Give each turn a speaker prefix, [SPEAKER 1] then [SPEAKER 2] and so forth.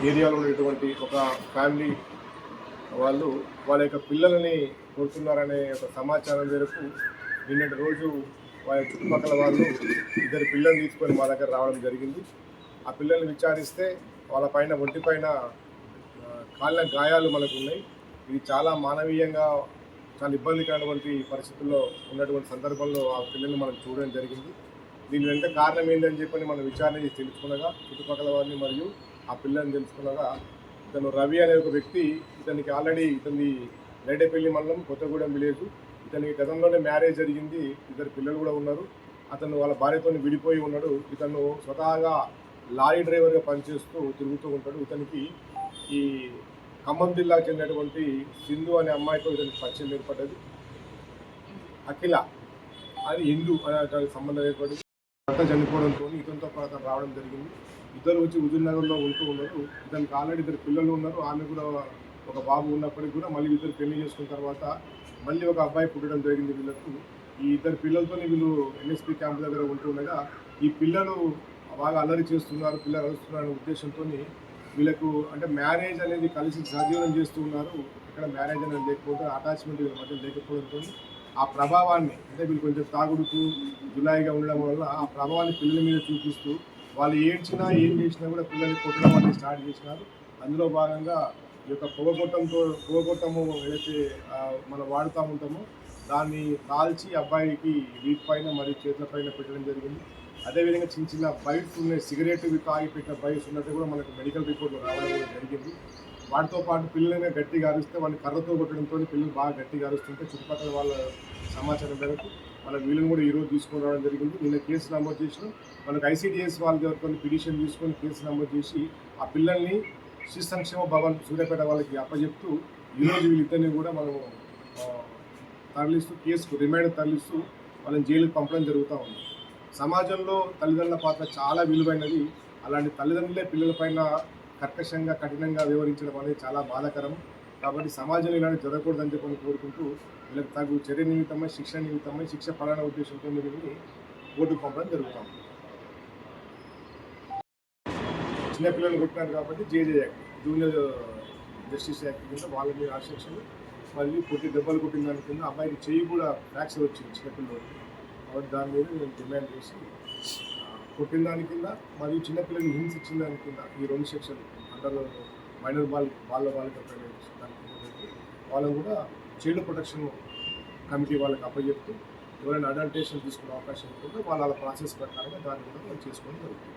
[SPEAKER 1] ఏరియాలో ఉన్నటువంటి ఒక ఫ్యామిలీ వాళ్ళు వాళ్ళ యొక్క పిల్లలని కొడుతున్నారనే ఒక సమాచారం మేరకు నిన్నటి రోజు వాళ్ళ చుట్టుపక్కల వాళ్ళు ఇద్దరు పిల్లల్ని తీసుకొని మా దగ్గర రావడం జరిగింది. ఆ పిల్లల్ని విచారిస్తే వాళ్ళ పైన ఒంటి పైన కాళ్ళ గాయాలు మనకు ఉన్నాయి. ఇది చాలా మానవీయంగా చాలా ఇబ్బందికరమైనటువంటి పరిస్థితుల్లో ఉన్నటువంటి సందర్భంలో ఆ పిల్లల్ని మనం చూడడం జరిగింది. దీని వెంట కారణం ఏంటని చెప్పని మనం విచారణ చేసి తెలుసుకునగా చుట్టుపక్కల వారిని మరియు ఆ పిల్లల్ని తెలుసుకునగా ఇతను రవి అనే ఒక వ్యక్తి, ఇతనికి ఆల్రెడీ ఇతని లేడేపల్లి మండలం కొత్తగూడెం విలేజ్, ఇతనికి గతంలోనే మ్యారేజ్ జరిగింది, ఇద్దరు పిల్లలు కూడా ఉన్నారు. అతను వాళ్ళ భార్యతో విడిపోయి ఉన్నాడు. ఇతను స్వతహాగా లారీ డ్రైవర్గా పనిచేస్తూ తిరుగుతూ ఉంటాడు. ఇతనికి ఈ ఖమ్మం జిల్లాకు చెందినటువంటి సింధు అనే అమ్మాయితో ఇతనికి పరిచయం ఏర్పడ్డది. అఖిల అది హిందూ అనే సంబంధం ఏర్పడింది. భర్త చనిపోవడంతో ఇతనితో పాటు అతను రావడం జరిగింది. ఇద్దరు వచ్చి హుజూర్నగర్లో ఉంటూ ఉన్నారు. ఇతనికి ఆల్రెడీ ఇద్దరు పిల్లలు ఉన్నారు. ఆమె కూడా ఒక బాబు ఉన్నప్పటికీ కూడా మళ్ళీ ఇద్దరు పెళ్లి చేసుకున్న తర్వాత మళ్ళీ ఒక అబ్బాయి పుట్టడం జరిగింది వీళ్ళకు. ఈ ఇద్దరు పిల్లలతో వీళ్ళు ఎన్ఎస్పీ క్యాంప్ దగ్గర ఉంటుండగా ఈ పిల్లలు బాగా అల్లరి చేస్తున్నారు, పిల్లలు అరుస్తున్నారు అనే ఉద్దేశంతో వీళ్ళకు అంటే మ్యారేజ్ అనేది కలిసి సహజీవనం చేస్తూ ఉన్నారు. ఇక్కడ మ్యారేజ్ అనేది లేకపోతే అటాచ్మెంట్ వీళ్ళ మధ్య లేకపోవడంతో ఆ ప్రభావాన్ని అంటే వీళ్ళు కొంచెం తాగుడుకు జులాయిగా ఉండడం వల్ల ఆ ప్రభావాన్ని పిల్లల మీద చూపిస్తూ వాళ్ళు ఏడ్చినా ఏం చేసినా కూడా పిల్లల్ని కొట్టడం అనేది స్టార్ట్ చేసినారు. అందులో భాగంగా ఈ యొక్క పొగగొట్టము ఏదైతే మనం వాడుతూ ఉంటామో దాన్ని కాల్చి అబ్బాయికి వీటి పైన మరియు చేతుల పైన పెట్టడం జరిగింది. అదేవిధంగా చిన్న చిన్న బైట్స్ ఉన్నాయి, సిగరెట్ తాగి పెట్టిన బైట్స్ ఉన్నట్టు కూడా మనకు మెడికల్ రిపోర్ట్లో రావడం కూడా జరిగింది. వాటితో పాటు పిల్లలైనా గట్టిగా అరిస్తే వాళ్ళని కర్రతో కొట్టడంతో పిల్లలు బాగా గట్టిగా అరుస్తుంటే చుట్టుపక్కల వాళ్ళ సమాచారం మేరకు మన వీళ్ళని కూడా ఈరోజు తీసుకొని రావడం జరిగింది. నిన్న కేసు నమోదు చేసినాం. మనకు ఐసీడీఎస్ వాళ్ళ దగ్గర పిటిషన్ తీసుకొని కేసు నమోదు చేసి ఆ పిల్లల్ని శిశు సంక్షేమ భవన్ సూర్యాపేట వాళ్ళకి అప్పచెప్తూ ఈరోజు వీళ్ళిద్దరిని కూడా మనం తరలిస్తూ కేసుకు రిమాండ్ తరలిస్తూ వాళ్ళని జైలుకి పంపడం జరుగుతూ ఉంది. సమాజంలో తల్లిదండ్రుల పాత్ర చాలా విలువైనది. అలాంటి తల్లిదండ్రులే పిల్లలపైన కర్కశంగా కఠినంగా వివరించడం అనేది చాలా బాధాకరం. కాబట్టి సమాజంలో ఇలాంటి జరగకూడదని చెప్పని కోరుకుంటూ వీళ్ళకి తగు చర్య నిమిత్తమై శిక్ష పడాలనే ఉద్దేశంతో వీళ్ళని కోర్టుకు పంపడం జరుగుతాం. చిన్నపిల్లలు కొట్టినారు కాబట్టి జేజే యాక్ట్, జూనియర్ జస్టిస్ యాక్ట్ కింద వాళ్ళ మీద ఆశిక్షలు మళ్ళీ దెబ్బలు కొట్టిన దాని కింద అబ్బాయికి చెయ్యి కూడా ఫ్రాక్చర్ వచ్చింది చిన్నపిల్లలకి. కాబట్టి దాని మీద నేను డిమాండ్ చేసి కొట్టిన దాని కింద మరియు చిన్నపిల్లల్ని హింస ఇచ్చిన దాని కింద ఈ 2 సెక్షన్లు అండర్ మైనర్ బాలిక వాళ్ళని కూడా చైల్డ్ ప్రొటెక్షన్ కమిటీ వాళ్ళకి అప్పచెప్తూ ఎవరైనా అడల్టేషన్ తీసుకునే అవకాశం ఉంటుందో వాళ్ళ ప్రాసెస్ ప్రకారంగా దాన్ని కూడా మనం చేసుకోవడం జరుగుతుంది.